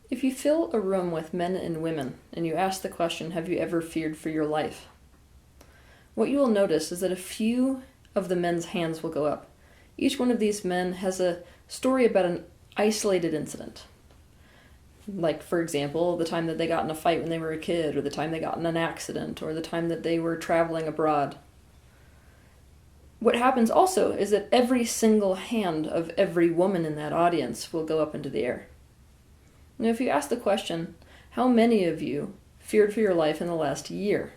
If you fill a room with men and women, and you ask the question, have you ever feared for your life? What you will notice is that a few of the men's hands will go up. Each one of these men has a story about an isolated incident. Like, for example, the time that they got in a fight when they were a kid, or the time they got in an accident, or the time that they were traveling abroad. What happens also is that every single hand of every woman in that audience will go up into the air. Now, if you ask the question, how many of you feared for your life in the last year?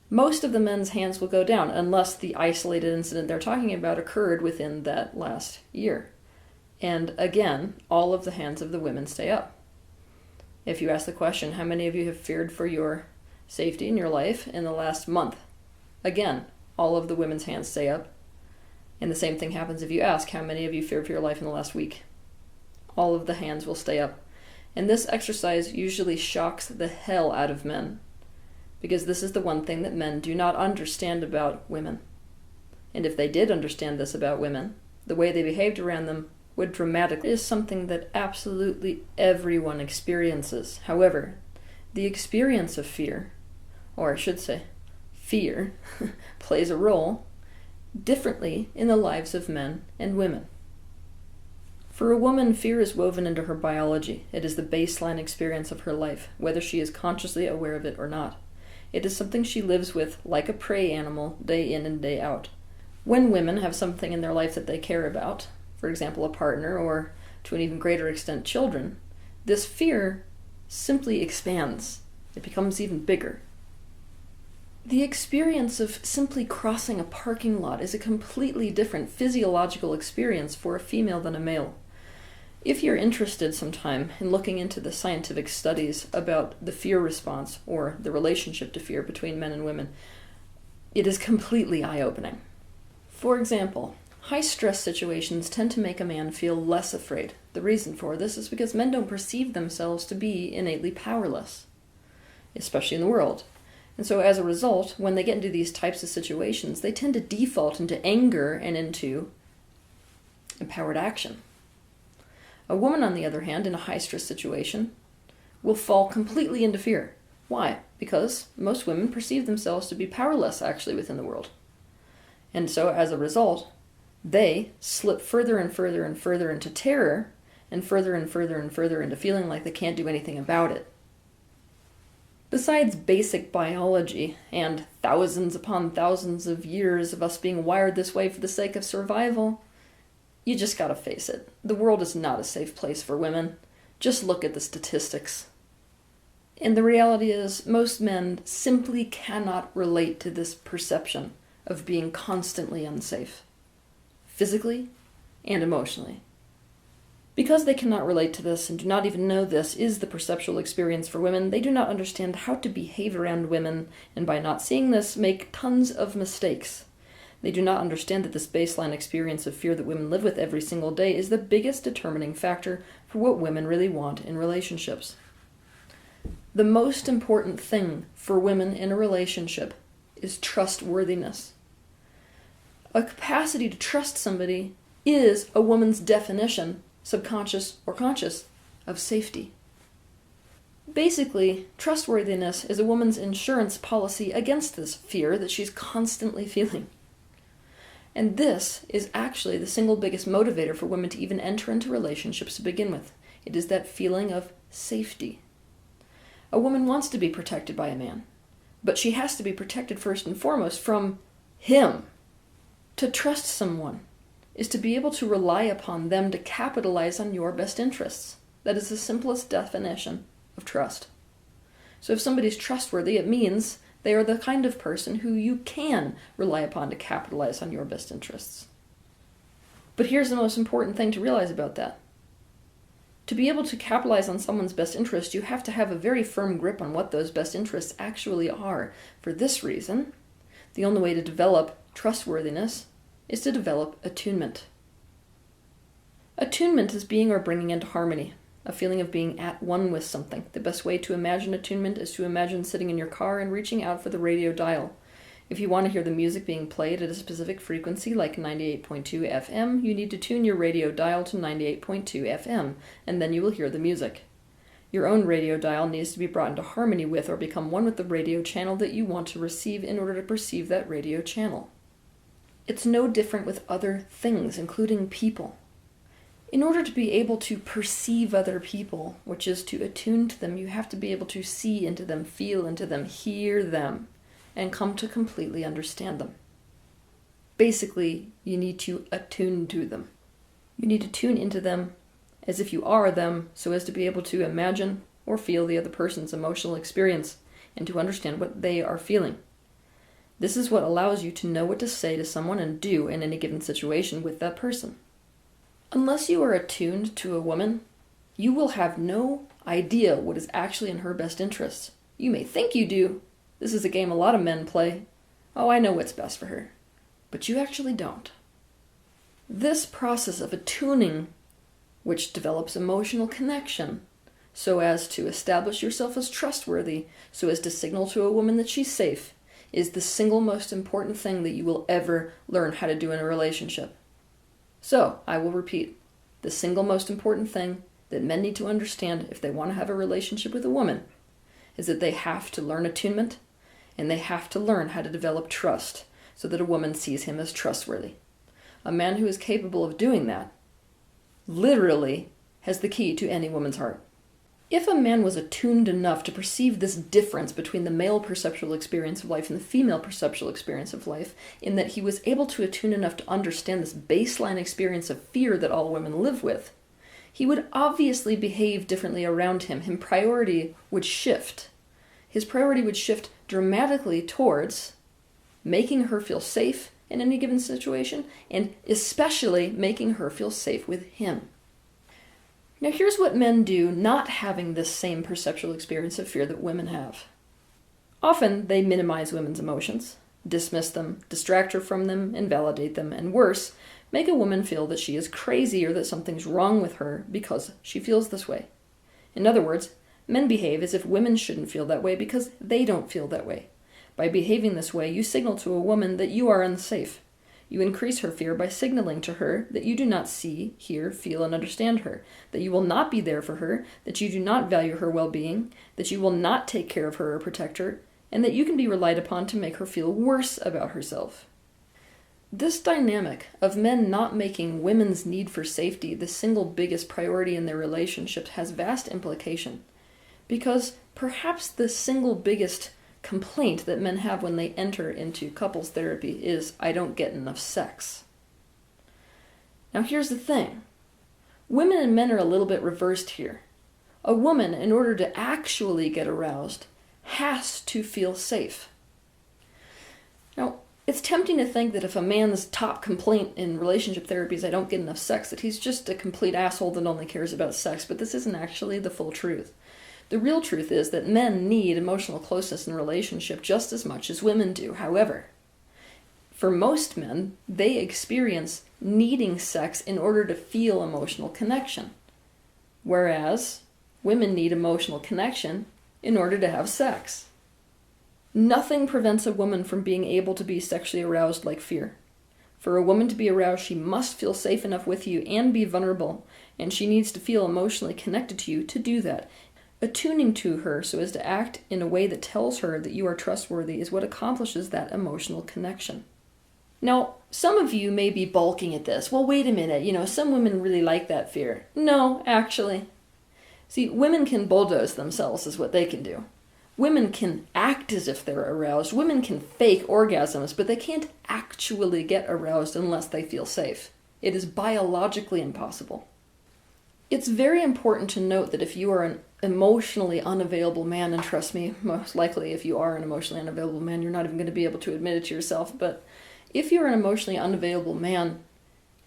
Most of the men's hands will go down, unless the isolated incident they're talking about occurred within that last year. And again, all of the hands of the women stay up. If you ask the question, how many of you have feared for your safety in your life in the last month? Again, all of the women's hands stay up. And the same thing happens if you ask, how many of you feared for your life in the last week? All of the hands will stay up. And this exercise usually shocks the hell out of men, because this is the one thing that men do not understand about women. And if they did understand this about women, the way they behaved around them would dramatically. It is something that absolutely everyone experiences. However, the experience of fear, or I should say, fear, plays a role differently in the lives of men and women. For a woman, fear is woven into her biology. It is the baseline experience of her life, whether she is consciously aware of it or not. It is something she lives with like a prey animal, day in and day out. When women have something in their life that they care about, for example, a partner, or to an even greater extent, children, this fear simply expands. It becomes even bigger. The experience of simply crossing a parking lot is a completely different physiological experience for a female than a male. If you're interested sometime in looking into the scientific studies about the fear response, or the relationship to fear between men and women, it is completely eye-opening. For example, high-stress situations tend to make a man feel less afraid. The reason for this is because men don't perceive themselves to be innately powerless, especially in the world. And so as a result, when they get into these types of situations, they tend to default into anger and into empowered action. A woman, on the other hand, in a high-stress situation, will fall completely into fear. Why? Because most women perceive themselves to be powerless, actually, within the world. And so, as a result, they slip further and further and further into terror, and further and further and further into feeling like they can't do anything about it. Besides basic biology, and thousands upon thousands of years of us being wired this way for the sake of survival, you just gotta face it. The world is not a safe place for women. Just look at the statistics. And the reality is, most men simply cannot relate to this perception of being constantly unsafe, physically and emotionally. Because they cannot relate to this and do not even know this is the perceptual experience for women, they do not understand how to behave around women, and by not seeing this, make tons of mistakes. They do not understand that this baseline experience of fear that women live with every single day is the biggest determining factor for what women really want in relationships. The most important thing for women in a relationship is trustworthiness. A capacity to trust somebody is a woman's definition, subconscious or conscious, of safety. Basically, trustworthiness is a woman's insurance policy against this fear that she's constantly feeling. And this is actually the single biggest motivator for women to even enter into relationships to begin with. It is that feeling of safety. A woman wants to be protected by a man, but she has to be protected first and foremost from him. To trust someone is to be able to rely upon them to capitalize on your best interests. That is the simplest definition of trust. So if somebody's trustworthy, it means they are the kind of person who you can rely upon to capitalize on your best interests. But here's the most important thing to realize about that. To be able to capitalize on someone's best interest, you have to have a very firm grip on what those best interests actually are. For this reason, the only way to develop trustworthiness is to develop attunement. Attunement is being or bringing into harmony, a feeling of being at one with something. The best way to imagine attunement is to imagine sitting in your car and reaching out for the radio dial. If you want to hear the music being played at a specific frequency like 98.2 FM, you need to tune your radio dial to 98.2 FM, and then you will hear the music. Your own radio dial needs to be brought into harmony with or become one with the radio channel that you want to receive in order to perceive that radio channel. It's no different with other things, including people. In order to be able to perceive other people, which is to attune to them, you have to be able to see into them, feel into them, hear them, and come to completely understand them. Basically, you need to attune to them. You need to tune into them as if you are them, so as to be able to imagine or feel the other person's emotional experience and to understand what they are feeling. This is what allows you to know what to say to someone and do in any given situation with that person. Unless you are attuned to a woman, you will have no idea what is actually in her best interests. You may think you do. This is a game a lot of men play. Oh, I know what's best for her. But you actually don't. This process of attuning, which develops emotional connection, so as to establish yourself as trustworthy, so as to signal to a woman that she's safe, is the single most important thing that you will ever learn how to do in a relationship. So, I will repeat, the single most important thing that men need to understand if they want to have a relationship with a woman is that they have to learn attunement and they have to learn how to develop trust so that a woman sees him as trustworthy. A man who is capable of doing that literally has the key to any woman's heart. If a man was attuned enough to perceive this difference between the male perceptual experience of life and the female perceptual experience of life, in that he was able to attune enough to understand this baseline experience of fear that all women live with, he would obviously behave differently around him. His priority would shift. His priority would shift dramatically towards making her feel safe in any given situation, and especially making her feel safe with him. Now here's what men do not having this same perceptual experience of fear that women have. Often they minimize women's emotions, dismiss them, distract her from them, invalidate them, and worse, make a woman feel that she is crazy or that something's wrong with her because she feels this way. In other words, men behave as if women shouldn't feel that way because they don't feel that way. By behaving this way, you signal to a woman that you are unsafe. You increase her fear by signaling to her that you do not see, hear, feel, and understand her, that you will not be there for her, that you do not value her well-being, that you will not take care of her or protect her, and that you can be relied upon to make her feel worse about herself. This dynamic of men not making women's need for safety the single biggest priority in their relationships has vast implication, because perhaps the single biggest complaint that men have when they enter into couples therapy is, I don't get enough sex. Now here's the thing. Women and men are a little bit reversed here. A woman, in order to actually get aroused, has to feel safe. Now, it's tempting to think that if a man's top complaint in relationship therapy is I don't get enough sex, that he's just a complete asshole that only cares about sex, but this isn't actually the full truth. The real truth is that men need emotional closeness in a relationship just as much as women do. However, for most men, they experience needing sex in order to feel emotional connection, whereas women need emotional connection in order to have sex. Nothing prevents a woman from being able to be sexually aroused like fear. For a woman to be aroused, she must feel safe enough with you and be vulnerable, and she needs to feel emotionally connected to you to do that. Attuning to her so as to act in a way that tells her that you are trustworthy is what accomplishes that emotional connection. Now, some of you may be balking at this. Well, wait a minute, some women really like that fear. No, actually. See, women can bulldoze themselves is what they can do. Women can act as if they're aroused. Women can fake orgasms, but they can't actually get aroused unless they feel safe. It is biologically impossible. It's very important to note that if you are an emotionally unavailable man, and trust me, most likely if you are an emotionally unavailable man, you're not even going to be able to admit it to yourself, but if you're an emotionally unavailable man,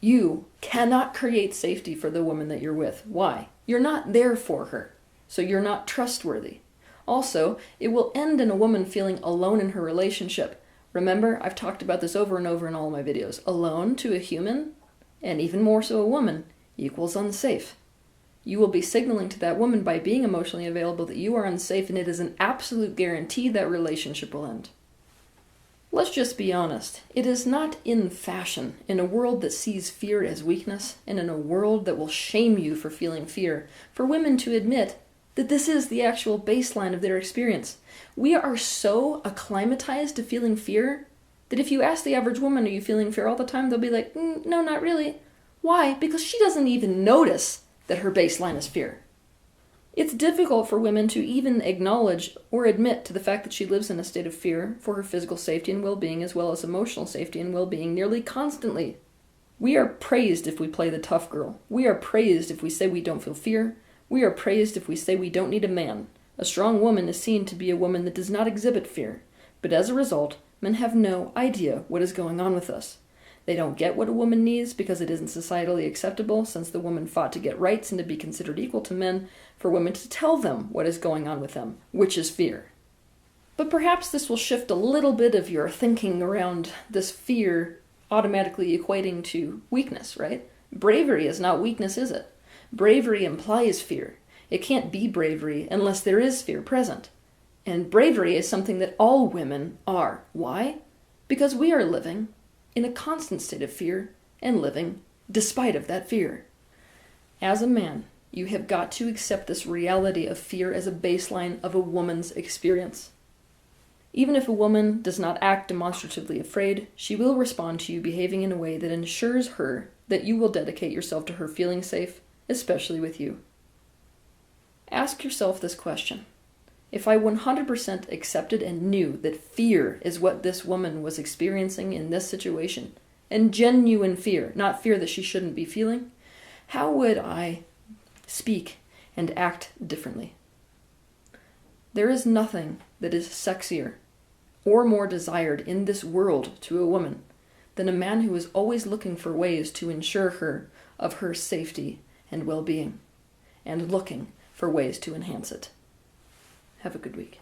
you cannot create safety for the woman that you're with. Why? You're not there for her, so you're not trustworthy. Also, it will end in a woman feeling alone in her relationship. Remember, I've talked about this over and over in all my videos. Alone to a human, and even more so a woman, equals unsafe. You will be signaling to that woman by being emotionally available that you are unsafe, and it is an absolute guarantee that relationship will end. Let's just be honest. It is not in fashion, in a world that sees fear as weakness, and in a world that will shame you for feeling fear, for women to admit that this is the actual baseline of their experience. We are so acclimatized to feeling fear that if you ask the average woman, are you feeling fear all the time? They'll be like, no, not really. Why? Because she doesn't even notice that her baseline is fear. It's difficult for women to even acknowledge or admit to the fact that she lives in a state of fear for her physical safety and well-being, as well as emotional safety and well-being, nearly constantly. We are praised if we play the tough girl. We are praised if we say we don't feel fear. We are praised if we say we don't need a man. A strong woman is seen to be a woman that does not exhibit fear. But as a result, men have no idea what is going on with us. They don't get what a woman needs because it isn't societally acceptable, since the woman fought to get rights and to be considered equal to men, for women to tell them what is going on with them, which is fear. But perhaps this will shift a little bit of your thinking around this fear automatically equating to weakness, right? Bravery is not weakness, is it? Bravery implies fear. It can't be bravery unless there is fear present. And bravery is something that all women are. Why? Because we are living in a constant state of fear and living despite of that fear. As a man, you have got to accept this reality of fear as a baseline of a woman's experience. Even if a woman does not act demonstratively afraid, she will respond to you behaving in a way that ensures her that you will dedicate yourself to her feeling safe, especially with you. Ask yourself this question. If I 100% accepted and knew that fear is what this woman was experiencing in this situation, and genuine fear, not fear that she shouldn't be feeling, how would I speak and act differently? There is nothing that is sexier or more desired in this world to a woman than a man who is always looking for ways to ensure her of her safety and well-being, and looking for ways to enhance it. Have a good week.